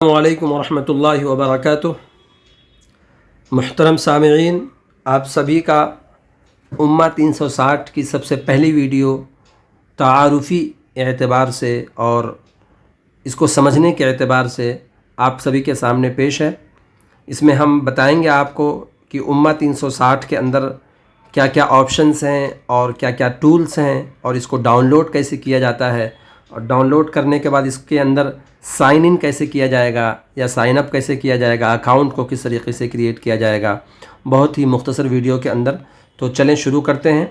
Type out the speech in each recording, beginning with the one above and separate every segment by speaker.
Speaker 1: अस्सलामुअलैकुम वरहमतुल्लाहि वबरकातुह। मुहतरम सामिईन, आप सभी का उम्मा 360 की सबसे पहली वीडियो तारुफ़ी एतबार से और इसको समझने के एतबार से आप सभी के सामने पेश है। इसमें हम बताएंगे आपको कि उम्मा 360 के अंदर क्या क्या ऑप्शंस हैं और क्या क्या टूल्स हैं और इसको डाउनलोड कैसे किया जाता है, और डाउनलोड करने के बाद इसके अंदर साइन इन कैसे किया जाएगा या साइन अप कैसे किया जाएगा, अकाउंट को किस तरीके से क्रिएट किया जाएगा, बहुत ही मुख्तसर वीडियो के अंदर। तो चलें शुरू करते हैं।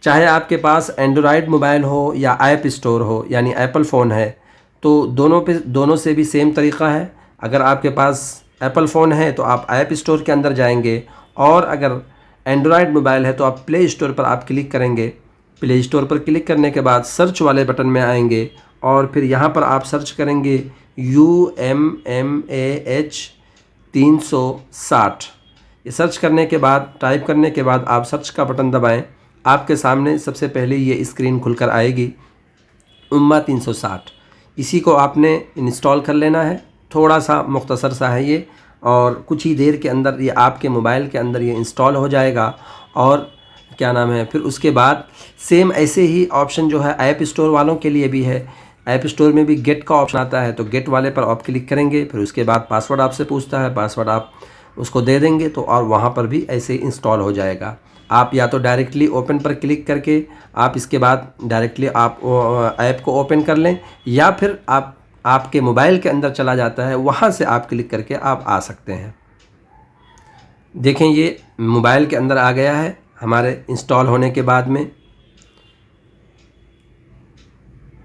Speaker 1: चाहे आपके पास एंड्रॉयड मोबाइल हो या ऐप स्टोर हो यानी एप्पल फ़ोन है, तो दोनों से भी सेम तरीक़ा है। अगर आपके पास एप्पल फ़ोन है तो आप ऐप स्टोर के अंदर जाएंगे, और अगर एंड्रॉयड मोबाइल है तो आप प्ले स्टोर पर आप क्लिक करेंगे। प्ले स्टोर पर क्लिक करने के बाद सर्च वाले बटन में आएंगे और फिर यहाँ पर आप सर्च करेंगे UMMAH 360। ये सर्च करने के बाद, टाइप करने के बाद आप सर्च का बटन दबाएं। आपके सामने सबसे पहले ये स्क्रीन खुलकर आएगी, उम्मा 360। इसी को आपने इंस्टॉल कर लेना है। थोड़ा सा मुख्तसर सा है ये, और कुछ ही देर के अंदर ये आपके मोबाइल के अंदर ये इंस्टॉल हो जाएगा। और क्या नाम है, फिर उसके बाद सेम ऐसे ही ऑप्शन जो है ऐप स्टोर वालों के लिए भी है। ऐप स्टोर में भी गेट का ऑप्शन आता है, तो गेट वाले पर आप क्लिक करेंगे। फिर उसके बाद पासवर्ड आपसे पूछता है, पासवर्ड आप उसको दे देंगे तो और वहाँ पर भी ऐसे ही इंस्टॉल हो जाएगा। आप या तो डायरेक्टली ओपन पर क्लिक करके आप इसके बाद डायरेक्टली आप ऐप को ओपन कर लें, या फिर आपके मोबाइल के अंदर चला जाता है, वहाँ से आप क्लिक करके आप आ सकते हैं। देखें, ये मोबाइल के अंदर आ गया है हमारे इंस्टॉल होने के बाद में।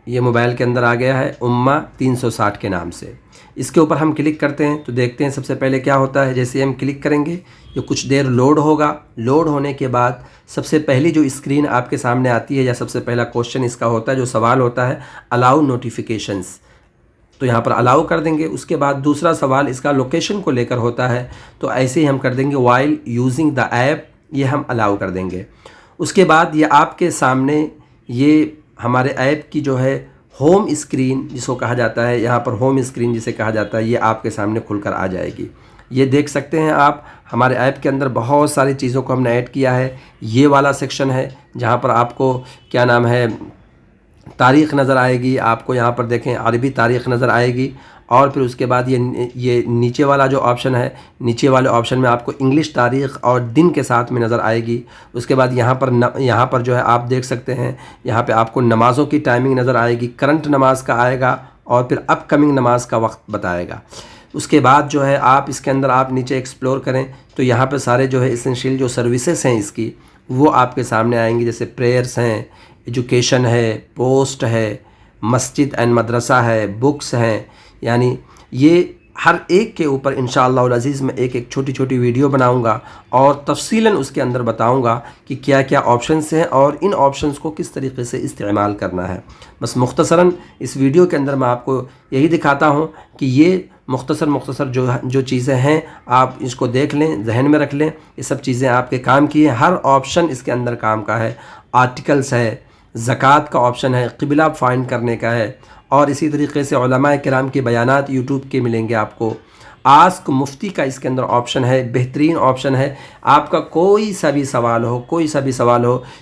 Speaker 1: ये मोबाइल के अंदर आ गया है उम्मा 360 के नाम से। इसके ऊपर हम क्लिक करते हैं तो देखते हैं सबसे पहले क्या होता है। जैसे हम क्लिक करेंगे, ये कुछ देर लोड होगा। लोड होने के बाद सबसे पहली जो स्क्रीन आपके सामने आती है, या सबसे पहला क्वेश्चन इसका होता है, जो सवाल होता है, अलाउ नोटिफिकेशंस। तो यहाँ पर अलाउ कर देंगे। उसके बाद दूसरा सवाल इसका लोकेशन को लेकर होता है, तो ऐसे ही हम कर देंगे वाइल यूजिंग द ऐप, ये हम अलाउ कर देंगे। उसके बाद ये आपके सामने ये हमारे ऐप की जो है होम स्क्रीन जिसको कहा जाता है, यहाँ पर होम स्क्रीन जिसे कहा जाता है, ये आपके सामने खुलकर आ जाएगी। ये देख सकते हैं आप, हमारे ऐप के अंदर बहुत सारी चीज़ों को हमने ऐड किया है। ये वाला सेक्शन है जहाँ पर आपको क्या नाम है, तारीख़ नज़र आएगी। आपको यहाँ पर देखें अरबी तारीख़ नज़र आएगी। और फिर उसके बाद ये नीचे वाला जो ऑप्शन है, नीचे वाले ऑप्शन में आपको इंग्लिश तारीख़ और दिन के साथ में नज़र आएगी। उसके बाद यहाँ पर जो है आप देख सकते हैं, यहाँ पे आपको नमाज़ों की टाइमिंग नज़र आएगी। करंट नमाज का आएगा और फिर अपकमिंग नमाज का वक्त बताएगा। उसके बाद जो है आप इसके अंदर आप नीचे एक्सप्लोर करें तो यहाँ पे सारे जो है एसेंशियल जो सर्विसेज हैं इसकी, वो आपके सामने आएंगी। जैसे प्रेयर्स हैं, एजुकेशन है, पोस्ट है, मस्जिद एंड मदरसा है, बुक्स हैं। यानी ये हर एक के ऊपर इंशाअल्लाह उल अज़ीज़ मैं एक एक छोटी छोटी वीडियो बनाऊंगा और तफसीलन उसके अंदर बताऊंगा कि क्या क्या ऑप्शंस हैं और इन ऑप्शंस को किस तरीके से इस्तेमाल करना है। बस मुख्तसरन इस वीडियो के अंदर मैं आपको यही दिखाता हूं कि ये मुख्तसर जो चीज़ें हैं आप इसको देख लें, जहन में रख लें। ये सब चीज़ें आपके काम की हैं। हर ऑप्शन इसके अंदर काम का है। आर्टिकल्स है, ज़कात का ऑप्शन है, क़िबला फाइंड करने का है, और इसी तरीके से उलमाए किराम के बयानात यूट्यूब के मिलेंगे आपको। आस्क मुफ्ती का इसके अंदर ऑप्शन है, बेहतरीन ऑप्शन है। आपका कोई सा भी सवाल हो,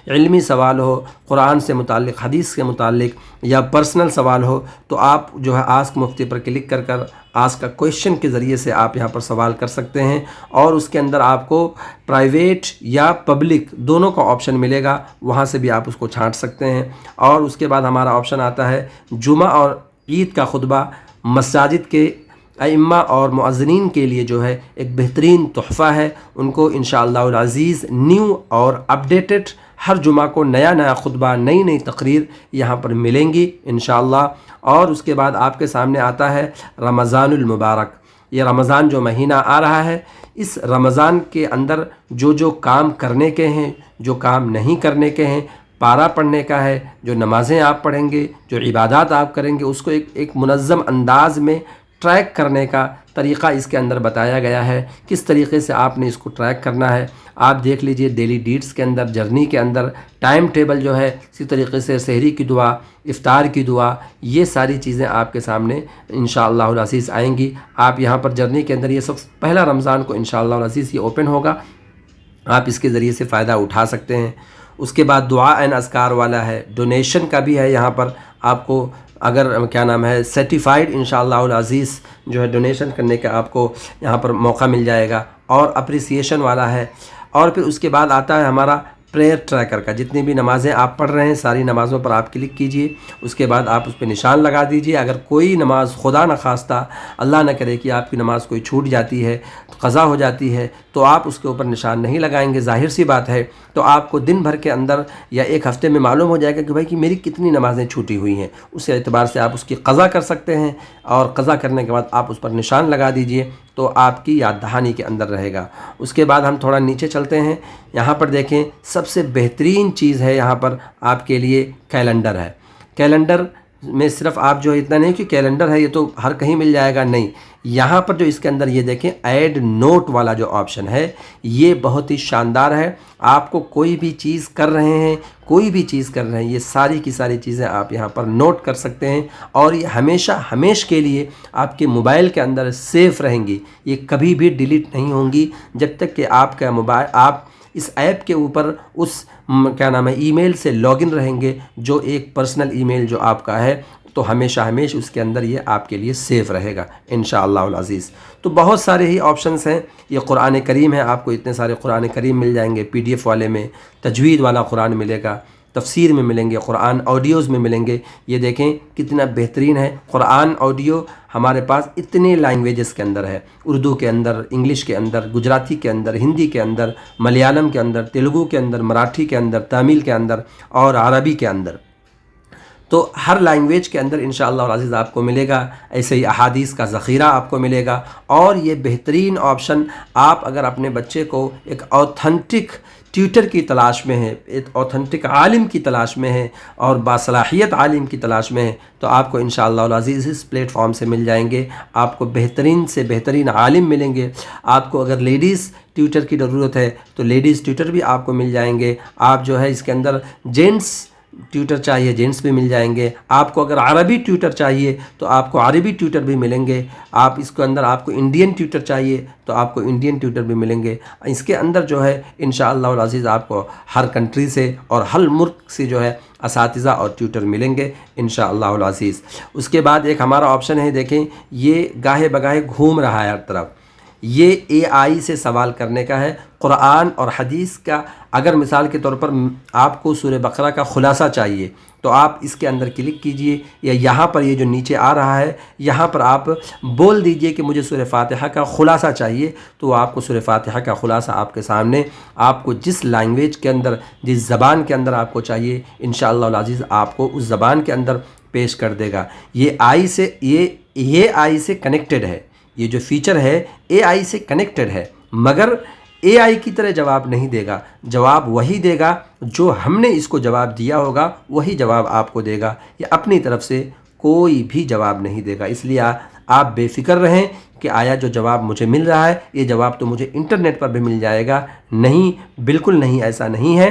Speaker 1: इल्मी सवाल हो, कुरान से मुताल्लिक़, हदीस से मुताल्लिक़, या पर्सनल सवाल हो, तो आप जो है आस्क मुफ्ती पर क्लिक कर आस्क का क्वेश्चन के ज़रिए से आप यहाँ पर सवाल कर सकते हैं। और उसके अंदर आपको प्राइवेट या पब्लिक दोनों का ऑप्शन मिलेगा, वहाँ से भी आप उसको छांट सकते हैं। और उसके बाद हमारा ऑप्शन आता है जुमा और ईद का खुतबा, मसाजिद के अइम्मा और मुअज़्ज़िनीन के लिए जो है एक बेहतरीन तोहफ़ा है। उनको इंशाअल्लाह उल अज़ीज़ न्यू और अपडेटेड हर जुमा को नया खुतबा, नई तकरीर यहाँ पर मिलेंगी इंशाअल्लाह। और उसके बाद आपके सामने आता है रमज़ानुल मुबारक। ये रमज़ान जो महीना आ रहा है, इस रमज़ान के अंदर जो काम करने के हैं, जो काम नहीं करने के हैं, पारा पढ़ने का है, जो नमाज़ें आप पढ़ेंगे, जो इबादत आप करेंगे, उसको एक मुनज़्ज़म अंदाज में ट्रैक करने का तरीक़ा इसके अंदर बताया गया है, किस तरीके से आपने इसको ट्रैक करना है। आप देख लीजिए डेली डीड्स के अंदर, जर्नी के अंदर टाइम टेबल जो है, इसी तरीके से सहरी की दुआ, इफ्तार की दुआ, ये सारी चीज़ें आपके सामने इंशाअल्लाहुल अज़ीज़ आएंगी। आप यहाँ पर जर्नी के अंदर ये सब पहला रमज़ान को इंशाअल्लाहुल अज़ीज़ ये ओपन होगा, आप इसके ज़रिए से फ़ायदा उठा सकते हैं। उसके बाद दुआ एंड अज़कार वाला है, डोनेशन का भी है। यहाँ पर आपको अगर क्या नाम है सर्टिफाइड इंशाअल्लाहुल अज़ीज़ जो है डोनेशन करने का आपको यहाँ पर मौका मिल जाएगा। और अप्रिसिएशन वाला है। और फिर उसके बाद आता है हमारा प्रेयर ट्रैकर का, जितनी भी नमाज़ें आप पढ़ रहे हैं सारी नमाज़ों पर आप क्लिक कीजिए, उसके बाद आप उस पर निशान लगा दीजिए। अगर कोई नमाज़ खुदा न खास्ता, अल्लाह न करे कि आपकी नमाज़ कोई छूट जाती है, क़ज़ा हो जाती है, तो आप उसके ऊपर निशान नहीं लगाएंगे, ज़ाहिर सी बात है। तो आपको दिन भर के अंदर या एक हफ़्ते में मालूम हो जाएगा कि भाई कि मेरी कितनी नमाज़ें छूटी हुई हैं। उस एतबार से आप उसकी क़ज़ा कर सकते हैं, और क़ज़ा करने के बाद आप उस पर निशान लगा दीजिए, तो आपकी याद दहानी के अंदर रहेगा। उसके बाद हम थोड़ा नीचे चलते हैं। यहाँ पर देखें, सबसे बेहतरीन चीज़ है यहाँ पर आपके लिए कैलेंडर है। कैलेंडर में सिर्फ आप जो इतना नहीं कि कैलेंडर है ये तो हर कहीं मिल जाएगा, नहीं, यहाँ पर जो इसके अंदर ये देखें ऐड नोट वाला जो ऑप्शन है ये बहुत ही शानदार है। आपको कोई भी चीज़ कर रहे हैं, कोई भी चीज़ कर रहे हैं, ये सारी की सारी चीज़ें आप यहाँ पर नोट कर सकते हैं, और ये हमेशा हमेश के लिए आपके मोबाइल के अंदर सेफ़ रहेंगी। ये कभी भी डिलीट नहीं होंगी जब तक कि आपका मोबाइल, आप इस ऐप के ऊपर उस क्या नाम है ईमेल से लॉगिन रहेंगे, जो एक पर्सनल ईमेल जो आपका है, तो हमेशा हमेशा उसके अंदर ये आपके लिए सेफ़ रहेगा इंशाअल्लाहुल अज़ीज़। तो बहुत सारे ही ऑप्शंस हैं। ये कुरान करीम है, आपको इतने सारे कुरान करीम मिल जाएंगे। PDF वाले में तजवीद वाला कुरान मिलेगा, तफसीर में मिलेंगे, कुरान ऑडियोज़ में मिलेंगे। ये देखें कितना बेहतरीन है कुरान ऑडियो। हमारे पास इतने लैंग्वेजेस के अंदर है, उर्दू के अंदर, इंग्लिश के अंदर, गुजराती के अंदर, हिंदी के अंदर, मलयालम के अंदर, तेलुगु के अंदर, मराठी के अंदर, तमिल के अंदर और अरबी के अंदर। तो हर लैंग्वेज के अंदर इंशाअल्लाह अज़ीज़ आपको मिलेगा। ऐसे ही अहादीस का ज़ख़ीरा आपको मिलेगा। और ये बेहतरीन ऑप्शन, आप अगर अपने बच्चे को एक ऑथेंटिक ट्यूटर की तलाश में है, एक ऑथेंटिक आलिम की तलाश में है और बासलाहियत आलिम की तलाश में है, तो आपको इंशाअल्लाह अज़ीज़ इस प्लेटफॉर्म से मिल जाएंगे। आपको बेहतरीन से बेहतरीन आलिम मिलेंगे। आपको अगर लेडीज़ ट्यूटर की ज़रूरत है तो लेडीज़ ट्यूटर भी आपको मिल जाएंगे। आप जो है इसके अंदर जेंट्स ट्यूटर चाहिए, जेंट्स भी मिल जाएंगे। आपको अगर अरबी ट्यूटर चाहिए तो आपको अरबी ट्यूटर भी मिलेंगे। आप इसके अंदर आपको इंडियन ट्यूटर चाहिए तो आपको इंडियन ट्यूटर भी मिलेंगे। इसके अंदर जो है इंशाअल्लाह अज़ीज़ आपको हर कंट्री से और हर मुल्क से जो है असातिज़ा और ट्यूटर मिलेंगे इंशाअल्लाह अज़ीज़। उसके बाद एक हमारा ऑप्शन है, देखें ये गाहे बगाहे घूम रहा है हर तरफ, ये AI से सवाल करने का है। कुरान और हदीस का, अगर मिसाल के तौर पर आपको सूरह बकरा का खुलासा चाहिए तो आप इसके अंदर क्लिक कीजिए, या यहाँ पर ये जो नीचे आ रहा है यहाँ पर आप बोल दीजिए कि मुझे सूरह फातिहा का खुलासा चाहिए, तो आपको सूरह फातिहा का खुलासा आपके सामने, आपको जिस लैंग्वेज के अंदर, जिस ज़बान के अंदर आपको चाहिए, इंशाअल्लाह अज़ीज़ आपको उस ज़बान के अंदर पेश कर देगा। ये AI से कनेक्टेड है। ये जो फ़ीचर है AI से कनेक्टेड है, मगर AI की तरह जवाब नहीं देगा। जवाब वही देगा जो हमने इसको जवाब दिया होगा, वही जवाब आपको देगा। ये अपनी तरफ से कोई भी जवाब नहीं देगा। इसलिए आप बेफ़िक्र रहें कि आया जो जवाब मुझे मिल रहा है, ये जवाब तो मुझे इंटरनेट पर भी मिल जाएगा। नहीं, बिल्कुल नहीं, ऐसा नहीं है,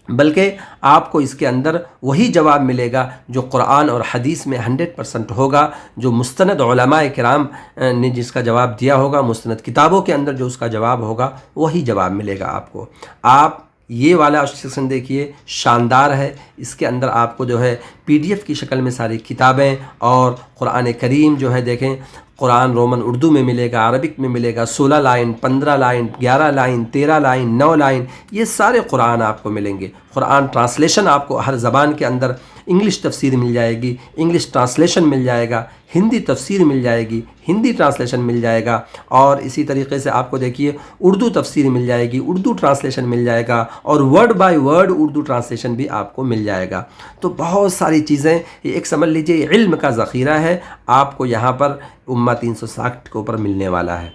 Speaker 1: बल्कि आपको इसके अंदर वही जवाब मिलेगा जो कुरान और हदीस में 100% होगा, जो मुस्तनद उलमाए किराम ने जिसका जवाब दिया होगा, मुस्तनद किताबों के अंदर जो उसका जवाब होगा, वही जवाब मिलेगा आपको। आप ये वाला सेक्शन देखिए, शानदार है। इसके अंदर आपको जो है PDF की शक्ल में सारी किताबें और कुरान करीम जो है, देखें कुरान रोमन उर्दू में मिलेगा, अरबिक में मिलेगा, 16 line, 15 line, 11 line, 13 line, 9 line, ये सारे कुरान आपको मिलेंगे। कुरान ट्रांसलेशन आपको हर ज़बान के अंदर, इंग्लिश तफसीर मिल जाएगी, इंग्लिश ट्रांसलेशन मिल जाएगा, हिंदी तफसीर मिल जाएगी, हिंदी ट्रांसलेशन मिल जाएगा, और इसी तरीके से आपको देखिए उर्दू तफसीर मिल जाएगी, उर्दू ट्रांसलेशन मिल जाएगा, और word by word Urdu translation भी आपको मिल जाएगा। तो बहुत सारी चीज़ें, ये एक समझ लीजिए इल्म का ज़ख़ीरा है, आपको यहाँ पर उम्मा 360 के ऊपर मिलने वाला है।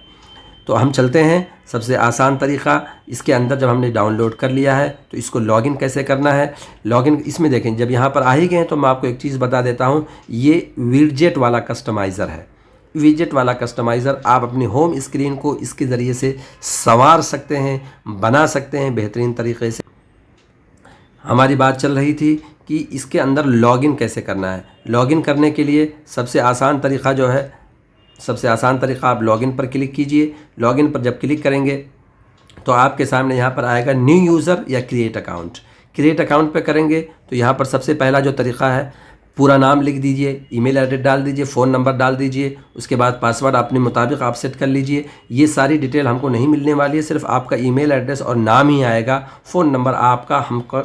Speaker 1: तो हम चलते हैं, सबसे आसान तरीक़ा, इसके अंदर जब हमने डाउनलोड कर लिया है तो इसको लॉगिन कैसे करना है। लॉगिन इसमें देखें, जब यहाँ पर आ ही गए तो मैं आपको एक चीज़ बता देता हूँ, ये विडजेट वाला कस्टमाइज़र है। विजेट वाला कस्टमाइज़र आप अपनी होम स्क्रीन को इसके ज़रिए से संवार सकते हैं, बना सकते हैं बेहतरीन तरीके से। हमारी बात चल रही थी कि इसके अंदर लॉगिन कैसे करना है। लॉगिन करने के लिए सबसे आसान तरीक़ा जो है, सबसे आसान तरीक़ा, आप लॉगिन पर क्लिक कीजिए। लॉगिन पर जब क्लिक करेंगे तो आपके सामने यहाँ पर आएगा न्यू यूज़र या क्रिएट अकाउंट। क्रिएट अकाउंट पे करेंगे तो यहाँ पर सबसे पहला जो तरीक़ा है, पूरा नाम लिख दीजिए, ईमेल एड्रेस डाल दीजिए, फ़ोन नंबर डाल दीजिए, उसके बाद पासवर्ड अपने मुताबिक आप सेट कर लीजिए। ये सारी डिटेल हमको नहीं मिलने वाली है, सिर्फ आपका ईमेल एड्रेस और नाम ही आएगा, फ़ोन नंबर आपका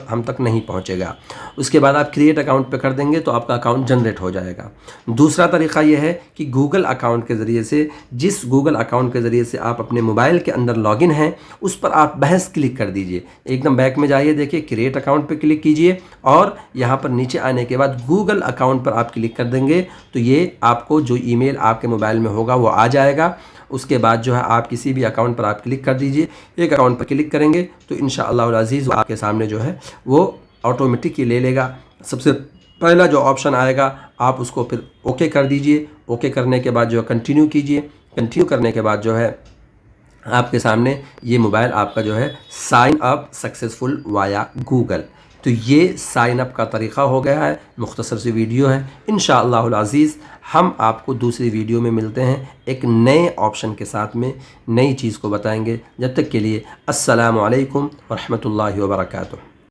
Speaker 1: हम तक नहीं पहुंचेगा। उसके बाद आप क्रिएट अकाउंट पे कर देंगे तो आपका अकाउंट जनरेट हो जाएगा। दूसरा तरीक़ा यह है कि गूगल अकाउंट के ज़रिए से, जिस गूगल अकाउंट के ज़रिए से आप अपने मोबाइल के अंदर लॉगिन हैं, उस पर आप बहस क्लिक कर दीजिए। एकदम बैक में जाइए, देखिए क्रिएट अकाउंट पर क्लिक कीजिए और यहाँ पर नीचे आने के बाद गूगल अकाउंट पर आप क्लिक कर देंगे तो ये आपको जो ईमेल आपके मोबाइल में होगा वो आ जाएगा। उसके बाद जो है आप किसी भी अकाउंट पर आप क्लिक कर दीजिए। एक अकाउंट पर क्लिक करेंगे तो इंशाअल्लाह अज़ीज़ आपके सामने जो है वो ऑटोमेटिक ही ले लेगा। सबसे पहला जो ऑप्शन आएगा आप उसको फिर ओके कर दीजिए। ओके करने के बाद जो है कंटिन्यू कीजिए। कंटिन्यू करने के बाद जो है आपके सामने ये मोबाइल आपका जो है sign up successful via Google. तो ये साइन अप का तरीक़ा हो गया है। मुख्तसर सी वीडियो है। इंशाअल्लाह अज़ीज़ हम आपको दूसरी वीडियो में मिलते हैं, एक नए ऑप्शन के साथ में नई चीज़ को बताएंगे। जब तक के लिए अस्सलामु अलैकुम व रहमतुल्लाहि व बरकातुहू।